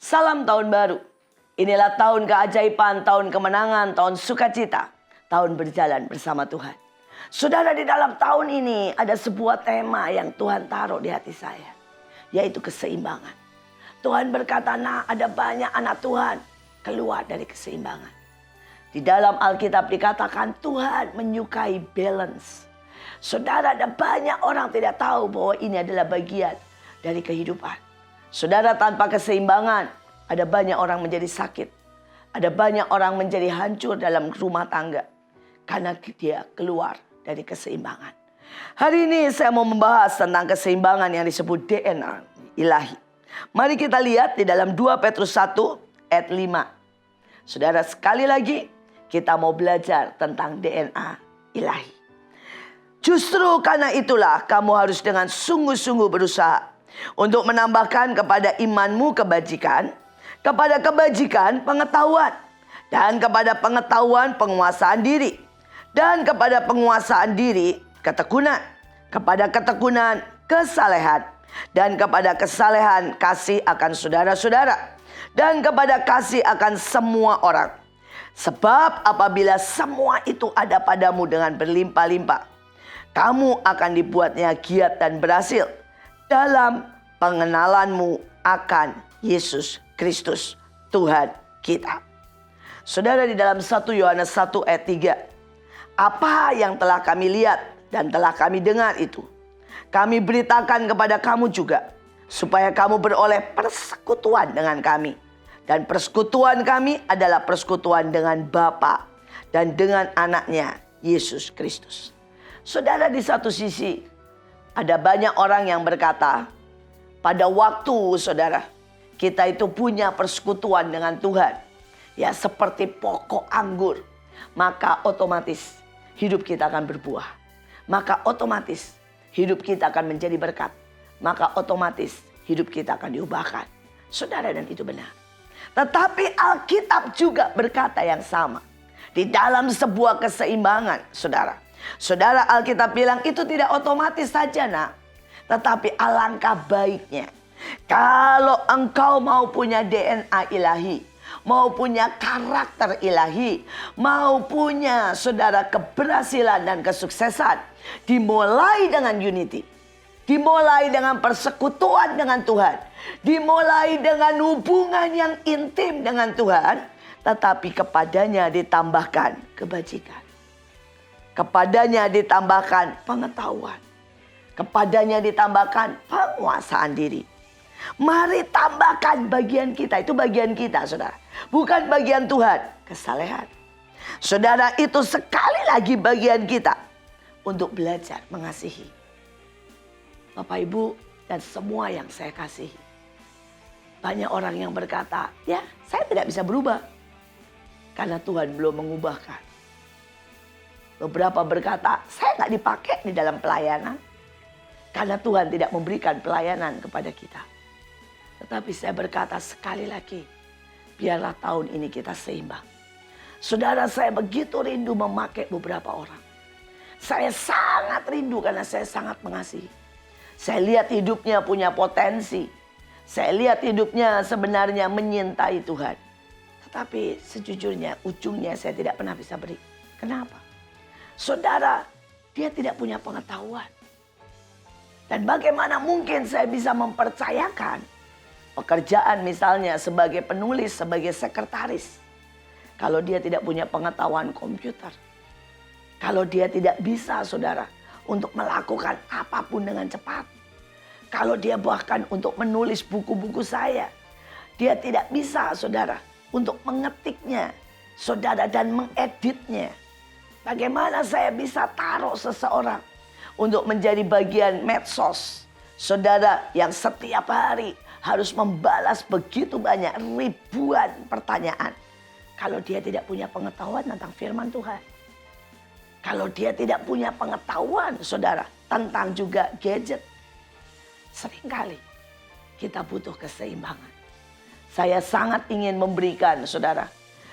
Salam tahun baru. Inilah tahun keajaiban, tahun kemenangan, tahun sukacita, tahun berjalan bersama Tuhan. Saudara, di dalam tahun ini ada sebuah tema yang Tuhan taruh di hati saya, yaitu keseimbangan. Tuhan berkata, nah ada banyak anak Tuhan keluar dari keseimbangan. Di dalam Alkitab dikatakan Tuhan menyukai balance. Saudara, ada banyak orang tidak tahu bahwa ini adalah bagian dari kehidupan. Saudara, tanpa keseimbangan ada banyak orang menjadi sakit. Ada banyak orang menjadi hancur dalam rumah tangga karena dia keluar dari keseimbangan. Hari ini saya mau membahas tentang keseimbangan yang disebut DNA ilahi. Mari kita lihat di dalam 2 Petrus 1 ayat 5. Saudara, sekali lagi kita mau belajar tentang DNA ilahi. Justru karena itulah kamu harus dengan sungguh-sungguh berusaha untuk menambahkan kepada imanmu kebajikan, kepada kebajikan pengetahuan, dan kepada pengetahuan penguasaan diri, dan kepada penguasaan diri ketekunan, kepada ketekunan kesalehan, dan kepada kesalehan kasih akan saudara-saudara, dan kepada kasih akan semua orang. Sebab apabila semua itu ada padamu dengan berlimpah-limpah, kamu akan dibuatnya giat dan berhasil dalam pengenalanmu akan Yesus Kristus Tuhan kita. Saudara, di dalam 1 Yohanes 1 ayat 3. Apa yang telah kami lihat dan telah kami dengar itu, kami beritakan kepada kamu juga, supaya kamu beroleh persekutuan dengan kami. Dan persekutuan kami adalah persekutuan dengan Bapa dan dengan anaknya Yesus Kristus. Saudara, di satu sisi ada banyak orang yang berkata, pada waktu saudara, kita itu punya persekutuan dengan Tuhan, ya seperti pokok anggur, maka otomatis hidup kita akan berbuah. Maka otomatis hidup kita akan menjadi berkat. Maka otomatis hidup kita akan diubahkan. Saudara, dan itu benar. Tetapi Alkitab juga berkata yang sama. Di dalam sebuah keseimbangan, saudara. Saudara, Alkitab bilang itu tidak otomatis saja, nak. Tetapi alangkah baiknya kalau engkau mau punya DNA ilahi, mau punya karakter ilahi, mau punya saudara keberhasilan dan kesuksesan, dimulai dengan unity, dimulai dengan persekutuan dengan Tuhan, dimulai dengan hubungan yang intim dengan Tuhan, tetapi kepadanya ditambahkan kebajikan. Kepadanya ditambahkan pengetahuan. Kepadanya ditambahkan penguasaan diri. Mari tambahkan bagian kita. Itu bagian kita, saudara. Bukan bagian Tuhan. Kesalehan. Saudara, itu sekali lagi bagian kita untuk belajar mengasihi. Bapak, Ibu, dan semua yang saya kasihi. Banyak orang yang berkata, ya saya tidak bisa berubah. Karena Tuhan belum mengubahkan. Beberapa berkata, saya nggak dipakai di dalam pelayanan. Karena Tuhan tidak memberikan pelayanan kepada kita. Tetapi saya berkata sekali lagi, biarlah tahun ini kita seimbang. Saudara, saya begitu rindu memakai beberapa orang. Saya sangat rindu karena saya sangat mengasihi. Saya lihat hidupnya punya potensi. Saya lihat hidupnya sebenarnya menyintai Tuhan. Tetapi sejujurnya ujungnya saya tidak pernah bisa beri. Kenapa? Saudara, dia tidak punya pengetahuan. Dan bagaimana mungkin saya bisa mempercayakan pekerjaan misalnya sebagai penulis, sebagai sekretaris, kalau dia tidak punya pengetahuan komputer. Kalau dia tidak bisa, saudara, untuk melakukan apapun dengan cepat. Kalau dia bahkan untuk menulis buku-buku saya, dia tidak bisa, saudara, untuk mengetiknya, saudara, dan mengeditnya. Bagaimana saya bisa taruh seseorang untuk menjadi bagian medsos, saudara, yang setiap hari harus membalas begitu banyak ribuan pertanyaan. Kalau dia tidak punya pengetahuan tentang firman Tuhan. Kalau dia tidak punya pengetahuan, saudara, tentang juga gadget. Seringkali kita butuh keseimbangan. Saya sangat ingin memberikan, saudara,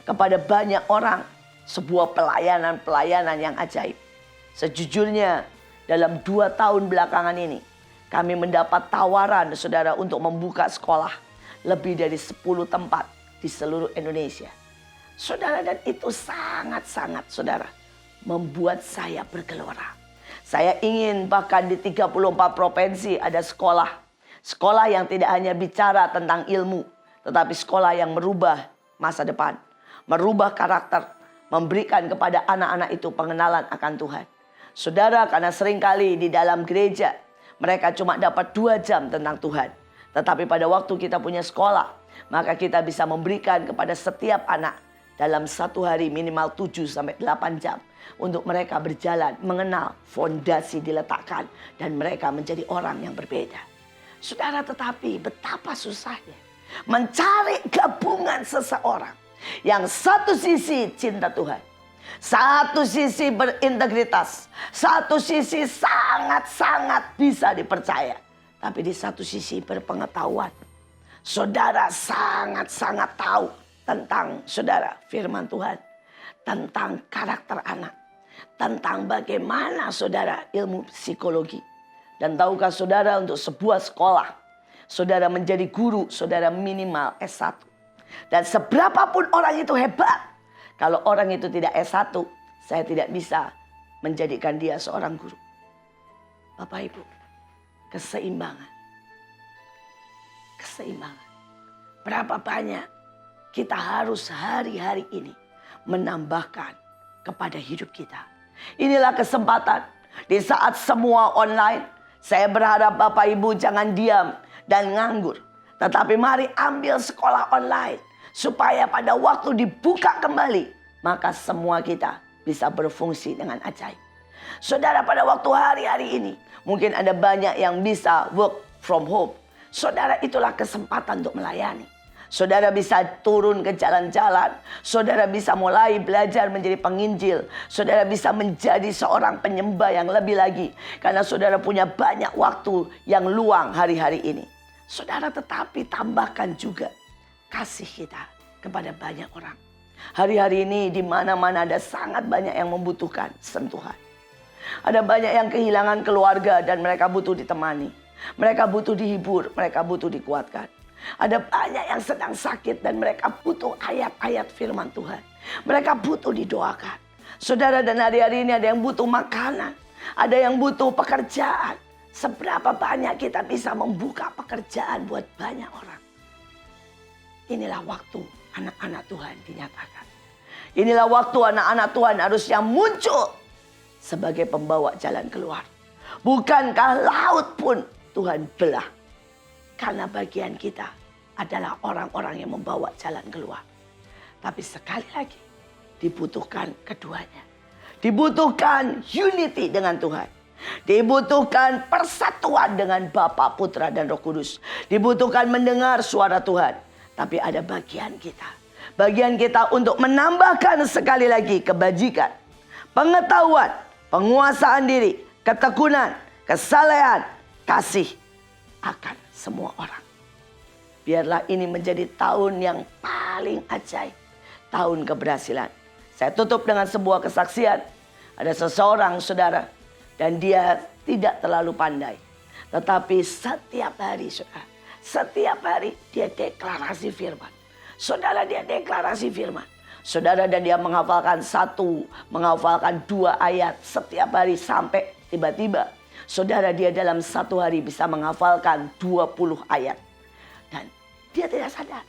kepada banyak orang sebuah pelayanan yang ajaib. Sejujurnya dalam 2 tahun belakangan ini kami mendapat tawaran, saudara, untuk membuka sekolah lebih dari 10 tempat di seluruh Indonesia. Saudara, dan itu sangat-sangat saudara membuat saya bergelora. Saya ingin bahkan di 34 provinsi ada sekolah. Sekolah yang tidak hanya bicara tentang ilmu, tetapi sekolah yang merubah masa depan, merubah karakter, memberikan kepada anak-anak itu pengenalan akan Tuhan. Saudara, karena seringkali di dalam gereja mereka cuma dapat 2 jam tentang Tuhan. Tetapi pada waktu kita punya sekolah, maka kita bisa memberikan kepada setiap anak dalam satu hari minimal 7-8 jam. Untuk mereka berjalan, mengenal, fondasi diletakkan, dan mereka menjadi orang yang berbeda. Saudara, tetapi betapa susahnya mencari gabungan seseorang yang satu sisi cinta Tuhan, satu sisi berintegritas, satu sisi sangat-sangat bisa dipercaya, tapi di satu sisi berpengetahuan. Saudara sangat-sangat tahu tentang saudara firman Tuhan, tentang karakter anak, tentang bagaimana saudara ilmu psikologi. Dan tahukah saudara, untuk sebuah sekolah, saudara menjadi guru, saudara minimal S1. Dan seberapapun orang itu hebat, kalau orang itu tidak S1, saya tidak bisa menjadikan dia seorang guru. Bapak Ibu, keseimbangan. Keseimbangan. Berapa banyak kita harus hari-hari ini menambahkan kepada hidup kita. Inilah kesempatan di saat semua online. Saya berharap Bapak Ibu jangan diam dan nganggur, tetapi mari ambil sekolah online supaya pada waktu dibuka kembali, maka semua kita bisa berfungsi dengan ajaib. Saudara, pada waktu hari-hari ini mungkin ada banyak yang bisa work from home. Saudara, itulah kesempatan untuk melayani. Saudara bisa turun ke jalan-jalan. Saudara bisa mulai belajar menjadi penginjil. Saudara bisa menjadi seorang penyembah yang lebih lagi, karena saudara punya banyak waktu yang luang hari-hari ini. Saudara, tetapi tambahkan juga kasih kita kepada banyak orang. Hari-hari ini di mana-mana ada sangat banyak yang membutuhkan sentuhan. Ada banyak yang kehilangan keluarga dan mereka butuh ditemani. Mereka butuh dihibur, mereka butuh dikuatkan. Ada banyak yang sedang sakit dan mereka butuh ayat-ayat firman Tuhan. Mereka butuh didoakan. Saudara, dan hari-hari ini ada yang butuh makanan, ada yang butuh pekerjaan. Seberapa banyak kita bisa membuka pekerjaan buat banyak orang. Inilah waktu anak-anak Tuhan dinyatakan. Inilah waktu anak-anak Tuhan harusnya muncul sebagai pembawa jalan keluar. Bukankah laut pun Tuhan belah? Karena bagian kita adalah orang-orang yang membawa jalan keluar. Tapi sekali lagi, dibutuhkan keduanya. Dibutuhkan unity dengan Tuhan. Dibutuhkan persatuan dengan Bapa, Putra, dan Roh Kudus. Dibutuhkan mendengar suara Tuhan. Tapi ada bagian kita. Bagian kita untuk menambahkan sekali lagi kebajikan, pengetahuan, penguasaan diri, ketekunan, kesalehan, kasih akan semua orang. Biarlah ini menjadi tahun yang paling ajaib, tahun keberhasilan. Saya tutup dengan sebuah kesaksian. Ada seseorang saudara, dan dia tidak terlalu pandai, tetapi setiap hari saudara, setiap hari dia deklarasi firman. Saudara, dia deklarasi firman. Saudara, dan dia menghafalkan 1, menghafalkan 2 ayat setiap hari sampai tiba-tiba saudara, dia dalam 1 hari bisa menghafalkan 20 ayat. Dan dia tidak sadar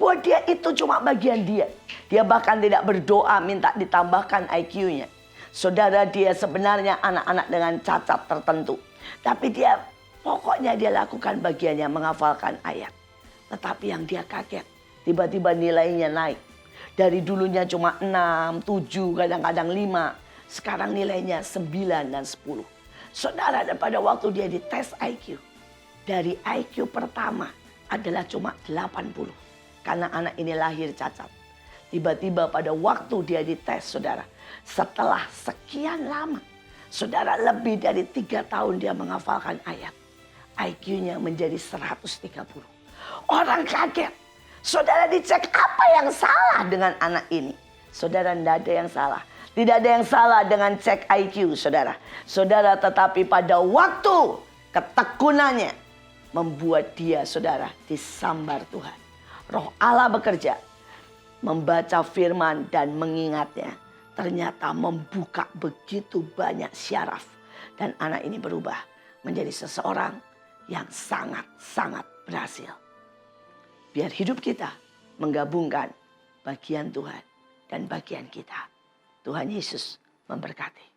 bahwa dia itu cuma bagian dia. Dia bahkan tidak berdoa minta ditambahkan IQ-nya. Saudara, dia sebenarnya anak-anak dengan cacat tertentu. Tapi pokoknya dia lakukan bagiannya, menghafalkan ayat. Tetapi yang dia kaget, tiba-tiba nilainya naik. Dari dulunya cuma 6, 7, kadang-kadang 5. Sekarang nilainya 9 dan 10. Saudara, dan pada waktu dia dites IQ, dari IQ pertama adalah cuma 80. Karena anak ini lahir cacat. Tiba-tiba pada waktu dia dites, saudara, setelah sekian lama, saudara, lebih dari 3 tahun dia menghafalkan ayat, IQ-nya menjadi 130. Orang kaget. Saudara, dicek apa yang salah dengan anak ini. Saudara, tidak ada yang salah. Tidak ada yang salah dengan cek IQ, saudara. Saudara, tetapi pada waktu ketekunannya, membuat dia, saudara, disambar Tuhan. Roh Allah bekerja, membaca firman dan mengingatnya. Ternyata membuka begitu banyak syaraf. Dan anak ini berubah menjadi seseorang yang sangat-sangat berhasil. Biar hidup kita menggabungkan bagian Tuhan dan bagian kita. Tuhan Yesus memberkati.